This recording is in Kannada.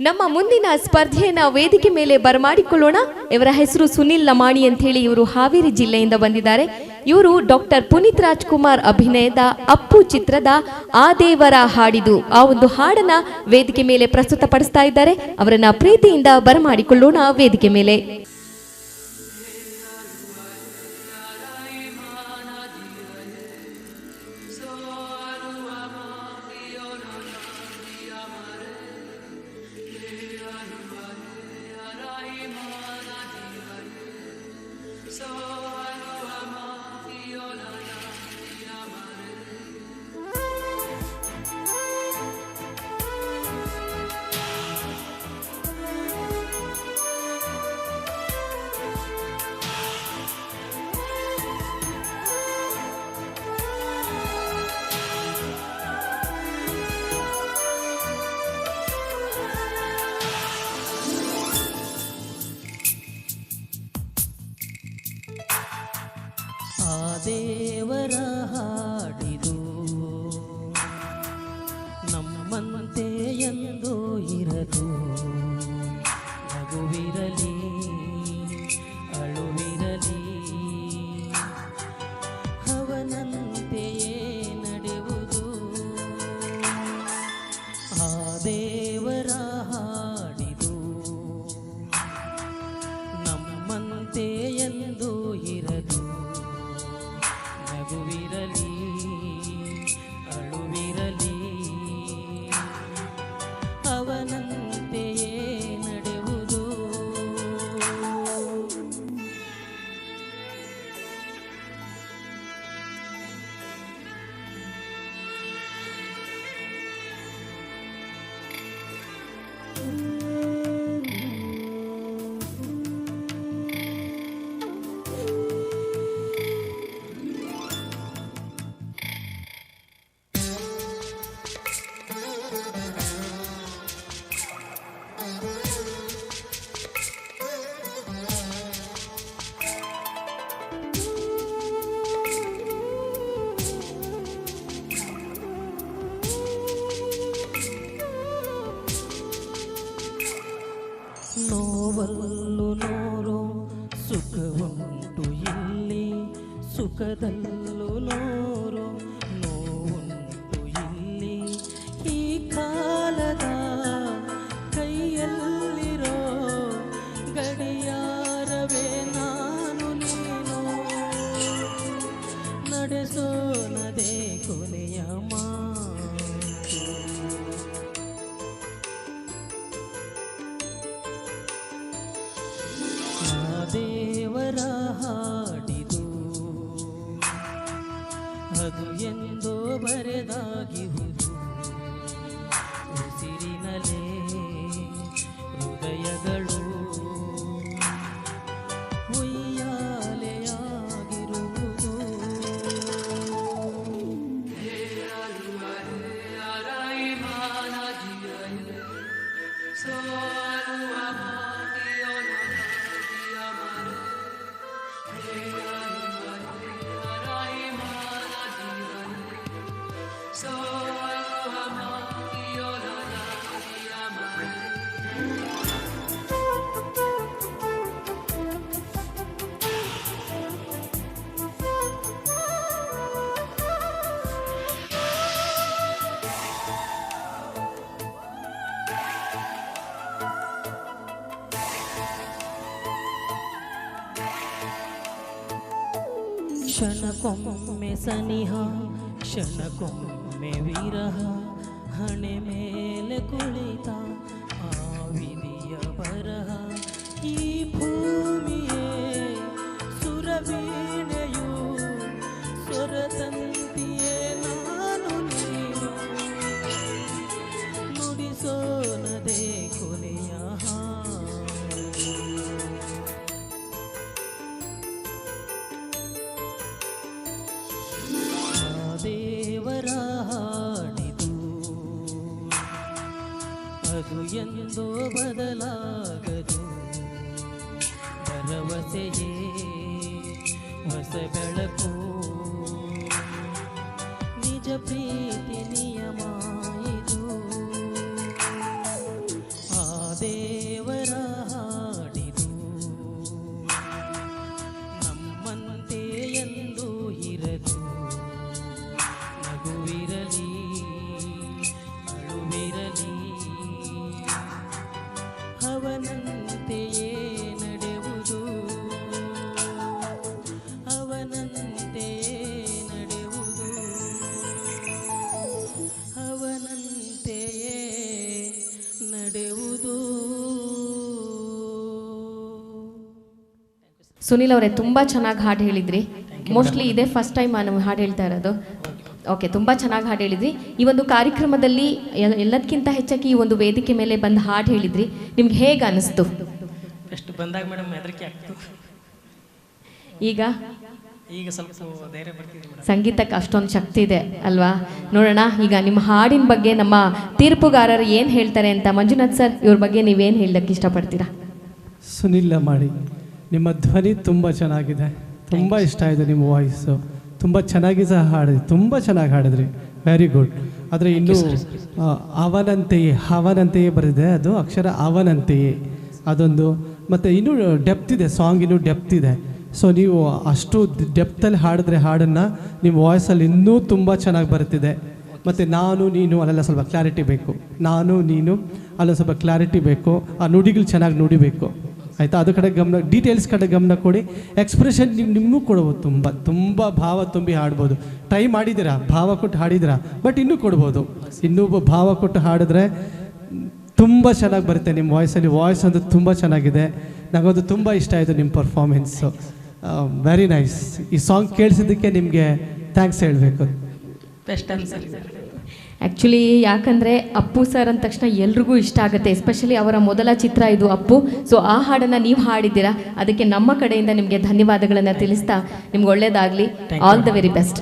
ನಮ್ಮ ಮುಂದಿನ ಸ್ಪರ್ಧೆಯನ್ನ ವೇದಿಕೆ ಮೇಲೆ ಬರಮಾಡಿಕೊಳ್ಳೋಣ. ಇವರ ಹೆಸರು ಸುನಿಲ್ ಲಮಾಣಿ ಅಂತ ಹೇಳಿ, ಇವರು ಹಾವೇರಿ ಜಿಲ್ಲೆಯಿಂದ ಬಂದಿದ್ದಾರೆ. ಇವರು ಡಾಕ್ಟರ್ ಪುನೀತ್ ರಾಜ್ಕುಮಾರ್ ಅಭಿನಯದ ಅಪ್ಪು ಚಿತ್ರದ ಆ ದೇವರ ಹಾಡಿದು ಆ ಒಂದು ಹಾಡನ್ನ ವೇದಿಕೆ ಮೇಲೆ ಪ್ರಸ್ತುತಪಡಿಸ್ತಾ ಇದ್ದಾರೆ. ಅವರನ್ನ ಪ್ರೀತಿಯಿಂದ ಬರಮಾಡಿಕೊಳ್ಳೋಣ ವೇದಿಕೆ ಮೇಲೆ. ದೇವರ ಹಾಡಿದು ನಮ್ಮಂತೆ ಎಂದು ಇರದು, ನಗುವಿರಲಿ ಅಳುವಿರಲಿ ಅವನಂತೆಯೇ ನಡೆಯುವುದು. ಆ ದೇವರ ಹಾಡಿದು ನಮ್ಮಂತೆ ಎಂದು ಇರದು, ನಗುವಿರಲಿ ಅಳುವಿರಲಿ ಅವನಂತೆಯೇ ನಡೆಯುವುದು. ನೋವಲ್ಲು ನೋರೋ ಸುಖವುಂಟು ಇಲ್ಲಿ, ಸುಖದಲ್ಲೂ ನೋರೋ ನೋವುಂಟು ಇಲ್ಲಿ. ಈ ಕಾಲದ ಕೈಯಲ್ಲಿರೋ ಗಡಿಯಾರವೇ ನಾನು ನೀನು, ನಡೆಸೋನದೇ ಕೊನೆಯ ಮಾತು. ದೇವರ ಹಾಡಿದು ಅದು ಎಂದೋ ಬರೆದಾಗಿಹುದು, ಉಸಿರಿನಲೇ ಹೃದಯಗಳು ಉಯ್ಯಾಲೆಯಾಗಿರುವುದು. ಕ್ಷಣಕ್ಕೊಮ್ಮೆ ಸನಿಹ, ಕ್ಷಣಕ್ಕೊಮ್ಮೆ ವಿರಹ, ಹಣೆ ಮೇಲೆ ಕುಳಿತ ಆ ವಿಧಿಯ ಬರಹ. ಈ ಭೂಮಿಯೇ ಸುರವೀಣೆಯು, ಸ್ವರತಂತಿಯೇ ನಾನು ನೀನು, ನುಡಿಸೋನದೇ ಕೊನೆಯ ದೇವರ ಹಾಡಿದು ಅದು ಎಂದೋ ಬದಲಾಗದು, ಭರವಸೆಯೇ ಹೊಸ ಬೆಳಕು, ನಿಜ ಪ್ರೀತಿ ನಿಯಮ ಇದು. ಆ ದೇವರ ಹಾಡಿದು ನಮ್ಮಂತೆ ಎಂದು ಇರದು ನಗುವಿರಲಿ ಅಳುವಿರಲಿ ಅವನಂತೆಯೇ ನಡೆಯುವುದು ಅವನಂತೆಯೇ ನಡೆಯುವುದು ಅವನಂತೆಯೇ ನಡೆಯುವುದು. ಸುನಿಲ್ ಅವರೇ ತುಂಬ ಚೆನ್ನಾಗಿ ಹಾಡು ಹೇಳಿದ್ರಿ. ಮೋಸ್ಟ್ಲಿ ಇದೇ ಫಸ್ಟ್ ಟೈಮ್ ನಾವು ಹಾಡು ಹೇಳ್ತಾ ಇರೋದು. ಓಕೆ, ತುಂಬ ಚೆನ್ನಾಗಿ ಹಾಡು ಹೇಳಿದ್ರಿ. ಈ ಒಂದು ಕಾರ್ಯಕ್ರಮದಲ್ಲಿ ಎಲ್ಲದಕ್ಕಿಂತ ಹೆಚ್ಚಾಗಿ ಈ ಒಂದು ವೇದಿಕೆ ಮೇಲೆ ಬಂದು ಹಾಡು ಹೇಳಿದ್ರಿ. ನಿಮ್ಗೆ ಹೇಗೆ ಅನಿಸ್ತು? ಫಸ್ಟ್ ಬಂದಾಗ ಮೇಡಮ್ ಹೆದರಿಕೆ ಆಗ್ತು. ಈಗ ಸ್ವಲ್ಪ ಧೈರ್ಯ ಬರ್ತಿದೆ ಮೇಡಮ್. ಸಂಗೀತಕ್ಕೆ ಅಷ್ಟೊಂದು ಶಕ್ತಿ ಇದೆ ಅಲ್ವಾ? ನೋಡೋಣ ಈಗ ನಿಮ್ಮ ಹಾಡಿನ ಬಗ್ಗೆ ನಮ್ಮ ತೀರ್ಪುಗಾರರು ಏನು ಹೇಳ್ತಾರೆ ಅಂತ. ಮಂಜುನಾಥ್ ಸರ್, ಇವ್ರ ಬಗ್ಗೆ ನೀವೇನು ಹೇಳಕ್ಕೆ ಇಷ್ಟಪಡ್ತೀರಾ? ಸುನಿಲ್ ಲಮಾಣಿ, ನಿಮ್ಮ ಧ್ವನಿ ತುಂಬ ಚೆನ್ನಾಗಿದೆ, ತುಂಬ ಇಷ್ಟ ಆಯಿತು ನಿಮ್ಮ ವಾಯ್ಸು, ತುಂಬ ಚೆನ್ನಾಗಿ ಸಹ ಹಾಡಿದ್ರಿ, ತುಂಬ ಚೆನ್ನಾಗಿ ಹಾಡಿದ್ರಿ, ವೆರಿ ಗುಡ್. ಆದರೆ ಇನ್ನೂ ಅವನಂತೆಯೇ ಬರೆದಿದೆ, ಅದು ಅಕ್ಷರ ಅವನಂತೆಯೇ ಅದೊಂದು. ಮತ್ತು ಇನ್ನೂ ಡೆಪ್ತ್ ಇದೆ, ಸಾಂಗ್ ಇನ್ನೂ ಡೆಪ್ತ್ ಇದೆ. ಸೊ ನೀವು ಅಷ್ಟು ಡೆಪ್ತಲ್ಲಿ ಹಾಡಿದ್ರೆ ಹಾಡನ್ನು ನಿಮ್ಮ ವಾಯ್ಸಲ್ಲಿ ಇನ್ನೂ ತುಂಬ ಚೆನ್ನಾಗಿ ಬರುತ್ತಿದೆ. ಮತ್ತು ನಾನು ನೀನು ಅಲ್ಲೆಲ್ಲ ಸ್ವಲ್ಪ ಕ್ಲಾರಿಟಿ ಬೇಕು, ನಾನು ನೀನು ಅಲ್ಲ ಸ್ವಲ್ಪ ಕ್ಲಾರಿಟಿ ಬೇಕು, ಆ ನುಡಿಗಳು ಚೆನ್ನಾಗಿ ನುಡಿಬೇಕು, ಆಯಿತಾ? ಅದು ಕಡೆ ಗಮನ, ಡೀಟೇಲ್ಸ್ ಕಡೆ ಗಮನ ಕೊಡಿ. ಎಕ್ಸ್ಪ್ರೆಷನ್ ನಿಮಗೂ ಕೊಡ್ಬೋದು, ತುಂಬ ಭಾವ ತುಂಬಿ ಹಾಡ್ಬೋದು. ಟ್ರೈ ಮಾಡಿದ್ದೀರಾ, ಭಾವ ಕೊಟ್ಟು ಹಾಡಿದ್ದೀರಾ, ಬಟ್ ಇನ್ನೂ ಕೊಡ್ಬೋದು. ಇನ್ನೂ ಭಾವ ಕೊಟ್ಟು ಹಾಡಿದ್ರೆ ತುಂಬ ಚೆನ್ನಾಗಿ ಬರುತ್ತೆ ನಿಮ್ಮ ವಾಯ್ಸಲ್ಲಿ. ವಾಯ್ಸ್ ಅಂತೂ ತುಂಬ ಚೆನ್ನಾಗಿದೆ, ನನಗಂತೂ ತುಂಬ ಇಷ್ಟ ಆಯಿತು ನಿಮ್ಮ ಪರ್ಫಾರ್ಮೆನ್ಸು. Very nice. ಈ ಸಾಂಗ್ ಕೇಳಿಸಿದ್ದಕ್ಕೆ ನಿಮಗೆ ಥ್ಯಾಂಕ್ಸ್ ಹೇಳಬೇಕು. Best answer. ಆ್ಯಕ್ಚುಲಿ ಯಾಕಂದರೆ ಅಪ್ಪು ಸರ್ ಅಂದ ತಕ್ಷಣ ಎಲ್ರಿಗೂ ಇಷ್ಟ ಆಗುತ್ತೆ, ಎಸ್ಪೆಷಲಿ ಅವರ ಮೊದಲ ಚಿತ್ರ ಇದು ಅಪ್ಪು. ಸೊ ಆ ಹಾಡನ್ನು ನೀವು ಹಾಡಿದ್ದೀರಾ, ಅದಕ್ಕೆ ನಮ್ಮ ಕಡೆಯಿಂದ ನಿಮಗೆ ಧನ್ಯವಾದಗಳನ್ನು ತಿಳಿಸ್ತಾ ನಿಮ್ಗೆ ಒಳ್ಳೆಯದಾಗಲಿ. All the very best.